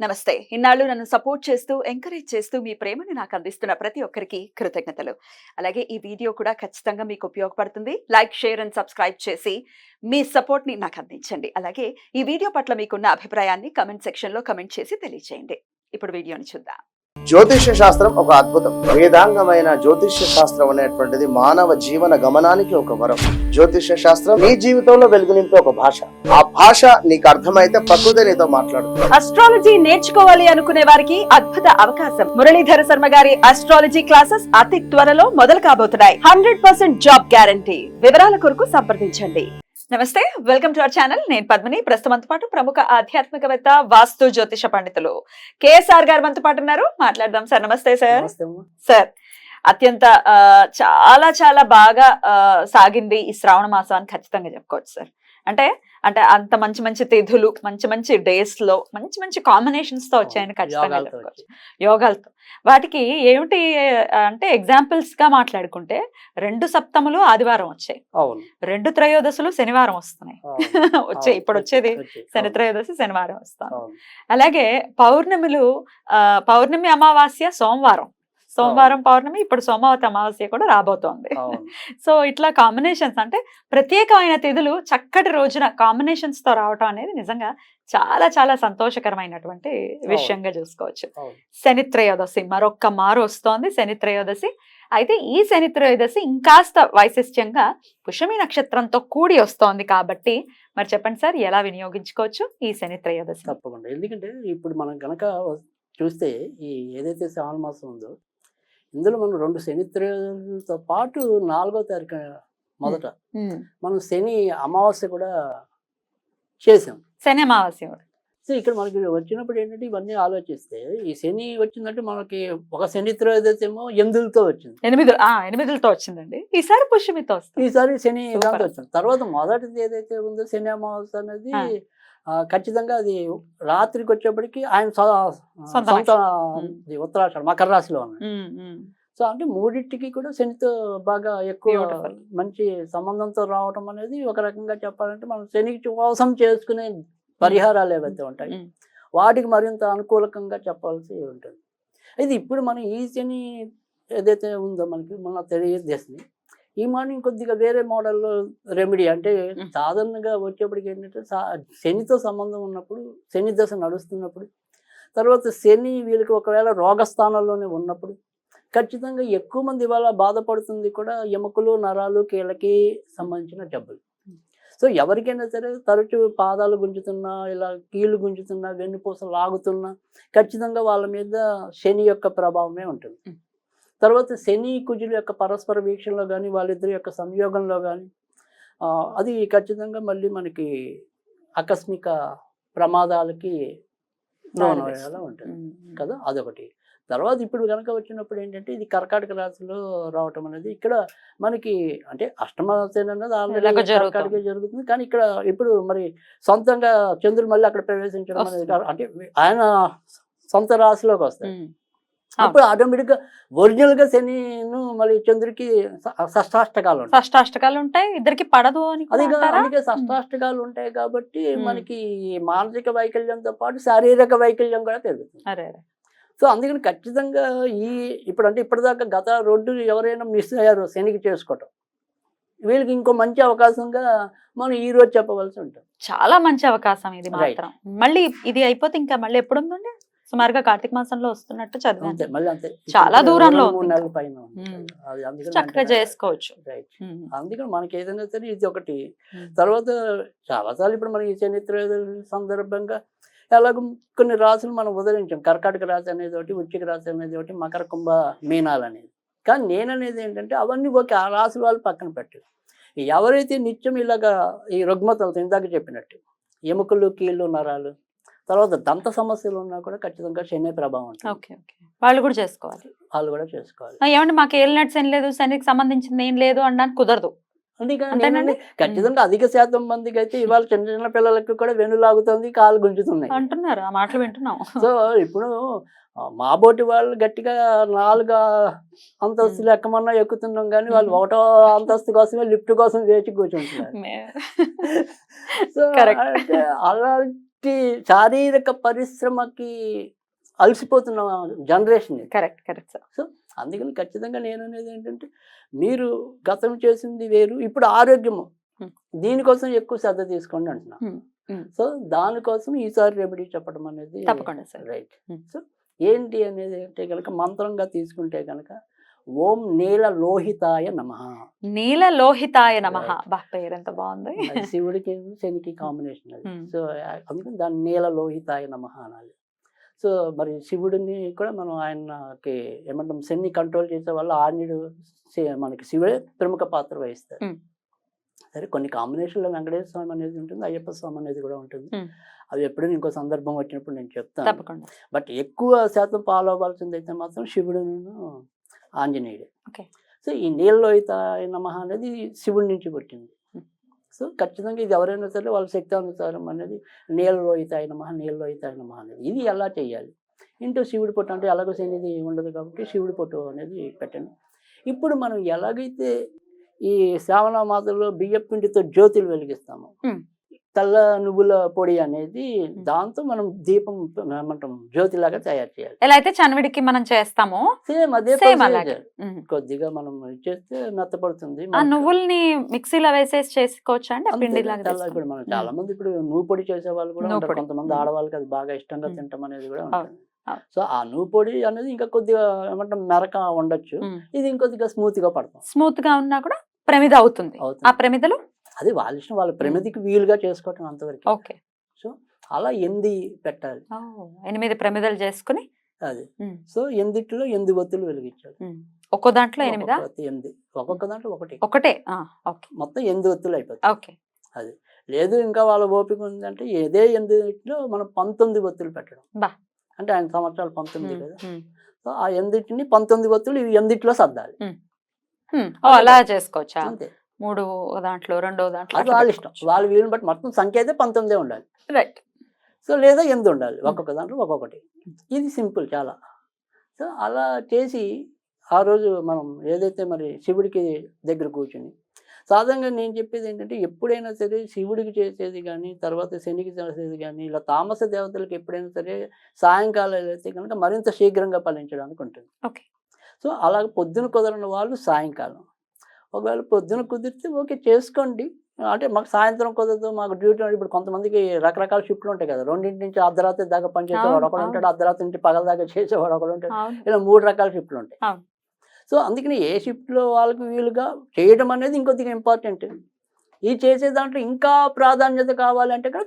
నమస్తే. ఇన్నాళ్ళు నన్ను సపోర్ట్ చేస్తూ, ఎంకరేజ్ చేస్తూ మీ ప్రేమని నాకు అందిస్తున్న ప్రతి ఒక్కరికి కృతజ్ఞతలు. అలాగే ఈ వీడియో కూడా ఖచ్చితంగా మీకు ఉపయోగపడుతుంది. లైక్, షేర్ అండ్ సబ్స్క్రైబ్ చేసి మీ సపోర్ట్‌ని నాకు అందించండి. అలాగే ఈ వీడియో పట్ల మీకున్న అభిప్రాయాన్ని కామెంట్ సెక్షన్‌లో కామెంట్ చేసి తెలియజేయండి. ఇప్పుడు వీడియోని చూద్దాం. జ్యోతిష్య శాస్త్రం ఒక అద్భుతం. వేదాంగమైన జ్యోతిష్య శాస్త్రం అనేటువంటిది మానవ జీవన గమనానికి ఒక వరం. జ్యోతిష్య శాస్త్రం నీ జీవితంలో వెలుగునింపే ఒక భాష. ఆ భాష నీకు అర్థమైతే ప్రకృతి నీతో మాట్లాడుతుంది. అస్ట్రాలజీ నేర్చుకోవాలి అనుకునే వారికి అద్భుత అవకాశం. మురళీధర శర్మ గారి అస్ట్రాలజీ క్లాసెస్ అతి త్వరలో మొదలు కాబోతున్నాయి. 100% జాబ్ గ్యారంటీ. వివరాల కొరకు సంప్రదించండి. నమస్తే, వెల్కమ్ టు అవర్ ఛానల్. నేను పద్మిని. ప్రస్తుతంతో పాటు ప్రముఖ ఆధ్యాత్మికవేత్త, వాస్తు జ్యోతిష పండితులు కేఎస్ఆర్ గారు మనతో పాటు ఉన్నారు. మాట్లాడదాం సార్. నమస్తే సార్. సార్, అత్యంత చాలా చాలా బాగా సాగింది ఈ శ్రావణ మాసం అని ఖచ్చితంగా చెప్పుకోవచ్చు సార్. అంటే అంటే అంత మంచి మంచి తిథులు, మంచి మంచి డేస్ లో మంచి మంచి కాంబినేషన్స్ తో వచ్చాయని ఖచ్చితంగా చెప్పుకోవచ్చు. యోగాలతో వాటికి ఏమిటి అంటే ఎగ్జాంపుల్స్ గా మాట్లాడుకుంటే 2 సప్తములు ఆదివారం వచ్చాయి, 2 త్రయోదశులు శనివారం వస్తున్నాయి. వచ్చాయి, ఇప్పుడు వచ్చేది శని త్రయోదశి శనివారం వస్తాం. అలాగే పౌర్ణమి అమావాస్య సోమవారం పౌర్ణమి, ఇప్పుడు సోమవతి అమావాస్య కూడా రాబోతోంది. సో ఇట్లా కాంబినేషన్స్, అంటే ప్రత్యేకమైన తిథులు చక్కటి రోజున కాంబినేషన్స్ తో రావటం అనేది నిజంగా చాలా చాలా సంతోషకరమైనటువంటి విషయంగా చూసుకోవచ్చు. శని త్రయోదశి మరొక్క మారు వస్తోంది. శని త్రయోదశి అయితే ఈ శని త్రయోదశి ఇంకాస్త వైశిష్ట్యంగా పుష్యమి నక్షత్రంతో కూడి వస్తోంది కాబట్టి మరి చెప్పండి సార్, ఎలా వినియోగించుకోవచ్చు ఈ శని త్రయోదశి? తప్పకుండా. ఎందుకంటే ఇప్పుడు మనం గనక చూస్తే ఈ ఏదైతే శ్రావణ మాసం ఉందో ఇందులో మనం 2 శని త్రయోదశులతో పాటు 4వ తారీఖు మొదట మనం శని అమావాస్య కూడా చేసాం. శని అమావాస్య సో ఇక్కడ మనకి వచ్చినప్పుడు ఏంటంటే ఇవన్నీ ఆలోచిస్తే ఈ శని వచ్చిందంటే మనకి ఒక శని త్రయోదశి ఏమో 8తో వచ్చింది, 8తో వచ్చిందండి. ఈసారి పుష్యమితో వస్తుంది, ఈసారి శని దాంతో వచ్చింది. తర్వాత మొదటిది ఏదైతే ఉందో శని అమావాస్య అనేది ఖచ్చితంగా అది రాత్రికి వచ్చేప్పటికి ఆయన సొంత ఉత్తరాషాఢ మకర రాశిలో ఉన్నాయి. సో అంటే మూడింటికి కూడా శనితో బాగా ఎక్కువ మంచి సంబంధంతో రావటం అనేది ఒక రకంగా చెప్పాలంటే మనం శనికి కోసం చేసుకునే పరిహారాలు ఏవైతే ఉంటాయి వాటికి మరింత అనుకూలకంగా చెప్పాల్సి ఉంటుంది. అయితే ఇప్పుడు మనం ఈ శని ఏదైతే ఉందో మనకి మన తెలియజేస్తుంది, ఈ మార్నింగ్ కొద్దిగా వేరే మోడల్లో రెమెడీ. అంటే సాధారణంగా వచ్చేప్పటికి ఏంటంటే శనితో సంబంధం ఉన్నప్పుడు, శని దశ నడుస్తున్నప్పుడు, తర్వాత శని వీళ్ళకి ఒకవేళ రోగస్థానంలోనే ఉన్నప్పుడు ఖచ్చితంగా ఎక్కువ మంది ఇవాళ బాధపడుతుంది కూడా ఎముకలు, నరాలు, కీళ్ళకి సంబంధించిన జబ్బులు. సో ఎవరికైనా సరే తరచు పాదాలు గుంజుతున్నా, ఇలా కీళ్ళు గుంజుతున్నా, వెన్నుపూస లాగుతున్నా ఖచ్చితంగా వాళ్ళ మీద శని యొక్క ప్రభావమే ఉంటుంది. తర్వాత శని కుజుల యొక్క పరస్పర వీక్షణలో కానీ, వాళ్ళిద్దరి యొక్క సంయోగంలో కానీ అది ఖచ్చితంగా మళ్ళీ మనకి ఆకస్మిక ప్రమాదాలకి లోనయ్యేలా ఉంటుంది కదా, అదొకటి. తర్వాత ఇప్పుడు కనుక వచ్చినప్పుడు ఏంటంటే ఇది కర్కాటక రాశిలో రావటం అనేది ఇక్కడ మనకి అంటే అష్టమ శని అన్నది ఆల్రెడీ కర్కాటకే జరుగుతుంది. కానీ ఇక్కడ ఇప్పుడు మరి సొంతంగా చంద్రుడు మళ్ళీ అక్కడ ప్రవేశించడం అనేది అంటే ఆయన సొంత రాశిలోకి వస్తాయి. అప్పుడు ఆటోమేటిక్గా ఒరిజినల్ గా శనిను మళ్ళీ చంద్రుడికి షష్టాష్టకాలు ఉంటాయి, ఇద్దరికి పడదు అని. అందుకే షష్టాష్టకాలు ఉంటాయి కాబట్టి మనకి మానసిక వైకల్యంతో పాటు శారీరక వైకల్యం కూడా పెరుగుతుంది. సో అందుకని ఖచ్చితంగా ఇప్పుడు అంటే ఇప్పటిదాకా గత 2 ఎవరైనా మిస్ అయ్యారో శనికి చేసుకోవటం, వీళ్ళకి ఇంకో మంచి అవకాశంగా మనం ఈ రోజు చెప్పవలసి ఉంటుంది. చాలా మంచి అవకాశం ఇది మాత్రం. మళ్ళీ ఇది అయిపోతే ఇంకా మళ్ళీ ఎప్పుడు ఉందండి? సుమారుగా కార్తీక మాసంలో వస్తున్నట్టు చదివాను. చాలా దూరంలో చక్కగా చేసుకోవచ్చు. అందుకని మనకి ఏదైనా సరే ఇది ఒకటి. తర్వాత చాలాసార్లు ఇప్పుడు మనం ఈ శని త్రయోదశి సందర్భంగా ఎలాగో కొన్ని రాశులు మనం ఉదరించాం. కర్కాటక రాశి అనేది ఒకటి, వృశ్చిక రాశి అనేది ఒకటి, మకర కుంభ మీనాలు అనేది. కానీ నేననేది ఏంటంటే అవన్నీ ఓకే, ఆ రాశుల వాళ్ళు పక్కన పెట్టారు. ఎవరైతే నిత్యం ఇలాగా ఈ రుగ్మతలతో ఇందాక చెప్పినట్టు ఎముకలు, కీళ్ళు, నరాలు, తర్వాత దంత సమస్యలు ఉన్నా కూడా ఖచ్చితంగా శని ప్రభావం ఉంటుంది. వాళ్ళు కూడా చేసుకోవాలి. ఏమంటే మాకు ఏలినట్టు శని లేదు, శనికి సంబంధించింది ఏం లేదు అనడానికి కుదరదు. అందుకని ఖచ్చితంగా అధిక శాతం మందికి అయితే ఇవాళ చిన్న చిన్న పిల్లలకి కూడా వెన్నులాగుతుంది, కాలు గుంజుతున్నాయి అంటున్నారు. ఆ మాటలు వింటున్నాం. సో ఇప్పుడు మా బోటి వాళ్ళు గట్టిగా 4 అంతస్తులు ఎక్కమన్నా ఎక్కుతున్నాం, కానీ వాళ్ళు 1వ అంతస్తు కోసమే లిఫ్ట్ కోసం వేచి కూర్చుంటున్నారు. సో అంటే అలా ఇట్టి శారీరక పరిశ్రమకి అలసిపోతున్న జనరేషన్ ఇది. Correct correct sir. సో అందుకని ఖచ్చితంగా నేను అనేది ఏంటంటే మీరు గతం చేసింది వేరు, ఇప్పుడు ఆరోగ్యము దీనికోసం ఎక్కువ శ్రద్ధ తీసుకోండి అంటున్నా. సో దానికోసం ఈసారి రెమెడీ చెప్పడం అనేది తప్పకుండా సార్. రైట్. సో ఏంటి అనేది అంటే కనుక మంత్రంగా తీసుకుంటే కనుక ఓం నీల లోహితాయ నమః. నీల లోహితాయ నమః. బా పేరు ఎంత బాగుంది. శివుడికి శనికి కాంబినేషన్ అది. సో అందుకని దాన్ని నీల లోహితాయ నమః అనాలి. సో మరి శివుడిని కూడా మనం ఆయనకి ఏమంటాం శని కంట్రోల్ చేసే వాళ్ళు ఆంజనేయుడు మనకి శివుడే ప్రముఖ పాత్ర వహిస్తారు. సరే కొన్ని కాంబినేషన్లో వెంకటేశ్వర స్వామి అనేది ఉంటుంది, అయ్యప్ప స్వామి అనేది కూడా ఉంటుంది. అవి ఎప్పుడైనా ఇంకో సందర్భం వచ్చినప్పుడు నేను చెప్తాను. తప్పకుండా. బట్ ఎక్కువ శాతం ఫాలో అవ్వాల్సింది అయితే మాత్రం శివుడును ఆంజనేయుడు. సో ఈ నీళ్ళలోహిత నమః అనేది శివుడి నుంచి పుట్టింది. సో ఖచ్చితంగా ఇది ఎవరైనా సరే వాళ్ళ శక్తి అనుసారం అనేది నీళ్ళలోహిత నమః నీళ్ళలోహిత నమః అనేది ఇది ఎలా చేయాలి. ఇంటూ శివుడి పొట్టు అంటే ఎలాగో శనిది ఉండదు కాబట్టి శివుడి పొట్టు అనేది పెట్టండి. ఇప్పుడు మనం ఎలాగైతే ఈ శ్రావణ మాసంలో బియ్య పిండితో జ్యోతులు వెలిగిస్తాము, తెల్ల నువ్వుల పొడి అనేది దాంతో మనం దీపం ఏమంటాం జ్యోతిలాగా తయారు చేయాలి. ఎలా అయితే చనివిడికి మనం చేస్తామో సేమ్ అదే అలాగే. కొద్దిగా మనం చేస్తే మెత్తపడుతుంది. ఆ నువ్వుల్ని మిక్సీలో వేసేసి చేసుకోవచ్చా అండి పిండి ఇప్పుడు మనం చాలా మంది ఇప్పుడు నువ్వు పొడి చేసే వాళ్ళు కూడా ఉంటారు. కొంతమంది ఆడవాళ్ళకి అది బాగా ఇష్టంగా తింటాం అనేది కూడా ఉంటుంది. సో ఆ నువ్వు పొడి అనేది ఇంకా కొద్దిగా ఏమంటాం మెరక ఉండొచ్చు, ఇది ఇంకొద్దిగా స్మూత్ గా పడతాం. స్మూత్ గా ఉన్నా కూడా ప్రమిద అవుతుంది. ఆ ప్రమిదలు అది వాళ్ళ ఇష్టం, వాళ్ళ ప్రమిదికి వీలుగా చేసుకోవటం అంతవరకు. ఓకే. సో అలా 8 పెట్టాలి. 8 ప్రమిదలు చేసుకుని అది. సో 8లో 8 ఒత్తులు వెలిగించాలి. ఒక్కో దాంట్లో 8 ఒక్కొక్క దాంట్లో ఒకటే మొత్తం 8 ఒత్తులు అయిపోతాయి. ఓకే. అది లేదు ఇంకా వాళ్ళ ఓపిక ఉందంటే ఇదే 8లో మనం 19 ఒత్తులు పెట్టడం. అంటే ఆయన సంవత్సరాలు 19 కదా. సో ఆ 8ని 19 ఒత్తులు ఇవి 8లో సర్దాలి. అలా చేసుకోవచ్చా? అంతే. 3 దాంట్లో 2 దాంట్లో అది వాళ్ళ ఇష్టం, వాళ్ళ వీలుని బట్టి మొత్తం సంఖ్య అయితే 19 ఉండాలి. రైట్. సో లేదా 8 ఉండాలి, ఒక్కొక్క దాంట్లో ఒక్కొక్కటి. ఇది సింపుల్ చాలా. సో అలా చేసి ఆ రోజు మనం ఏదైతే మరి శివుడికి దగ్గర కూర్చుని సాధారణంగా నేను చెప్పేది ఏంటంటే ఎప్పుడైనా సరే శివుడికి చేసేది కానీ తర్వాత శనికి చేసేది కానీ ఇలా తామస దేవతలకు ఎప్పుడైనా సరే సాయంకాలం అయితే కనుక మరింత శీఘ్రంగా ఫలించడానికి ఉంటుంది. ఓకే. సో అలాగ పొద్దున కుదరని వాళ్ళు సాయంకాలం, ఒకవేళ పొద్దున కుదిరితే ఓకే చేసుకోండి. అంటే మాకు సాయంత్రం కుదరదు, మాకు డ్యూటీ ఇప్పుడు కొంతమందికి రకరకాల షిఫ్ట్లు ఉంటాయి కదా. 2 నుంచి అర్ధరాత్రి దాకా పనిచేసేవాడు ఒకడు ఉంటాడు, అర్ధరాత్రి నుంచి పగల దాకా చేసేవాడు ఒకడు ఉంటాడు, ఇలా 3 రకాల షిఫ్ట్లు ఉంటాయి. సో అందుకని ఏ షిఫ్ట్లో వాళ్ళకి వీలుగా చేయడం అనేది ఇంకొద్దిగా ఇంపార్టెంట్. ఈ చేసే దాంట్లో ఇంకా ప్రాధాన్యత కావాలంటే కూడా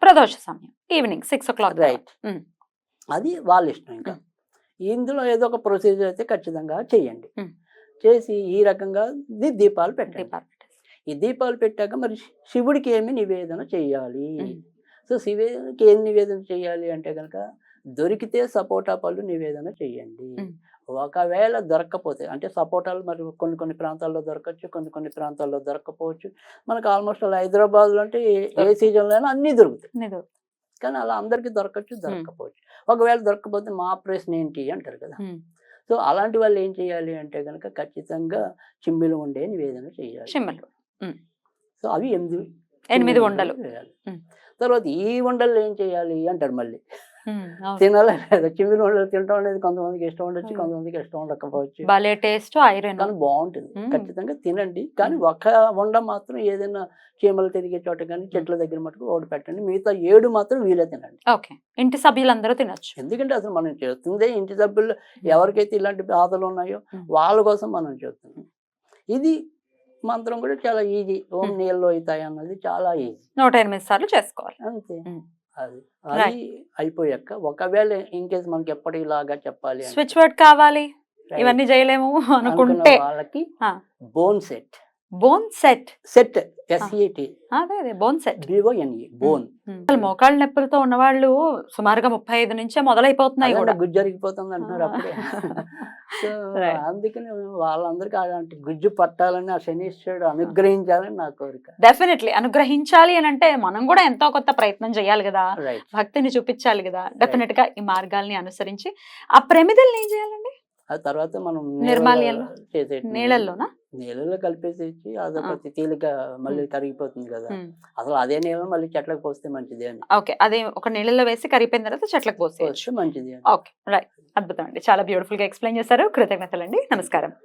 ప్రదోష సమయం ఈవినింగ్ 6 o'clock. రైట్. అది వాళ్ళ ఇష్టం. ఇంకా ఇందులో ఏదో ఒక ప్రొసీజర్ అయితే ఖచ్చితంగా చేయండి. చేసి ఈ రకంగా దీపాలు పెట్టండి. ఈ దీపాలు పెట్టాక మరి శివుడికి ఏమి నివేదన చేయాలి. సో శివుడికి ఏం నివేదన చేయాలి అంటే కనుక దొరికితే సపోటా పళ్ళు నివేదన చేయండి. ఒకవేళ దొరక్కపోతే అంటే సపోటాలు మరి కొన్ని ప్రాంతాల్లో దొరకచ్చు, కొన్ని ప్రాంతాల్లో దొరక్కపోవచ్చు. మనకు ఆల్మోస్ట్ అలా హైదరాబాద్లో అంటే ఏ సీజన్లో అయినా అన్నీ దొరుకుతాయి. కానీ అలా అందరికీ దొరకకపోవచ్చు. ఒకవేళ దొరకకపోతే మా ప్రశ్న ఏంటి అంటారు కదా. సో అలాంటి వాళ్ళు ఏం చేయాలి అంటే కనుక ఖచ్చితంగా చిమ్మిలు ఉండే నివేదన చేయాలి. సో అవి 8 ఉండలు చేయాలి. తర్వాత ఈ ఉండలు ఏం చేయాలి అంటారు మళ్ళీ. తినాలి లేదా చిమ్మిలి ఉండలు తినడం అనేది కొంతమందికి ఇష్టం ఉండొచ్చు, కొంతమందికి ఇష్టం ఉండకపోవచ్చు. కానీ బాగుంటుంది, ఖచ్చితంగా తినండి. కానీ ఒక వండ మాత్రం ఏదైనా చీమలు తిరిగే చోట కానీ చెట్ల దగ్గర మటుకు ఒకటి పెట్టండి, మిగతా 7 మాత్రం వీలే తినండి. ఇంటి సభ్యులందరూ తినచ్చు. ఎందుకంటే అసలు మనం చేస్తుందే ఇంటి సభ్యులు ఎవరికైతే ఇలాంటి బాధలు ఉన్నాయో వాళ్ళ కోసం మనం చేస్తున్నాం. ఇది మంత్రం కూడా చాలా ఈజీ. ఓం నీళ్ళలోహిత అన్నది చాలా ఈజీ. 108 సార్లు చేసుకోవాలి అంతే. అది అయిపోయాక ఒకవేళ ఇన్ కేసు మనకి ఎప్పటిలాగా చెప్పాలి స్విచ్ వర్డ్ కావాలి, ఇవన్నీ చేయలేము అనుకుంటే వాళ్ళకి bone set SET bone set bone. మోకాళ్ళ నొప్పులతో ఉన్న వాళ్ళు సుమారుగా 35 నుంచే మొదలైపోతున్నాయి కూడా, గుజ్జు జరిగిపోతుంది అంటున్నారు అప్పుడే. సో అందుకని వాళ్ళందరికీ అలాంటి గుజ్జు పట్టాలని ఆ శనీశ్వరుడు అనుగ్రహించాలని నా కోరిక. డెఫినెట్లీ అనుగ్రహించాలి అని అంటే మనం కూడా ఎంతో కొత్త ప్రయత్నం చేయాలి కదా, భక్తిని చూపించాలి కదా. డెఫినెట్ గా ఈ మార్గాల్ని అనుసరించి ఆ ప్రమిదల్ని ఏం చేయాలండి? ఆ తర్వాత మనం నిర్మాల్యంలో? చేసేటి నీళ్ళల్లోనా? నీళ్ళలో కలిపేసేసి అదొకటి తేలిక మళ్ళీ కరిగిపోతుంది కదా. అసలు అదే నీళ్ళని మళ్ళీ చెట్లకు పోస్తే మంచిది అని. ఓకే, అదే ఒక నీళ్ళలో వేసి కరిగిపోయిన తర్వాత చెట్లకు పోసేయచ్చు. పోస్తే మంచిది అని. Okay, right. అద్భుతం అండి, చాలా బ్యూటిఫుల్ గా ఎక్స్ప్లెయిన్ చేశారు. కృతజ్ఞతలండి, నమస్కారం.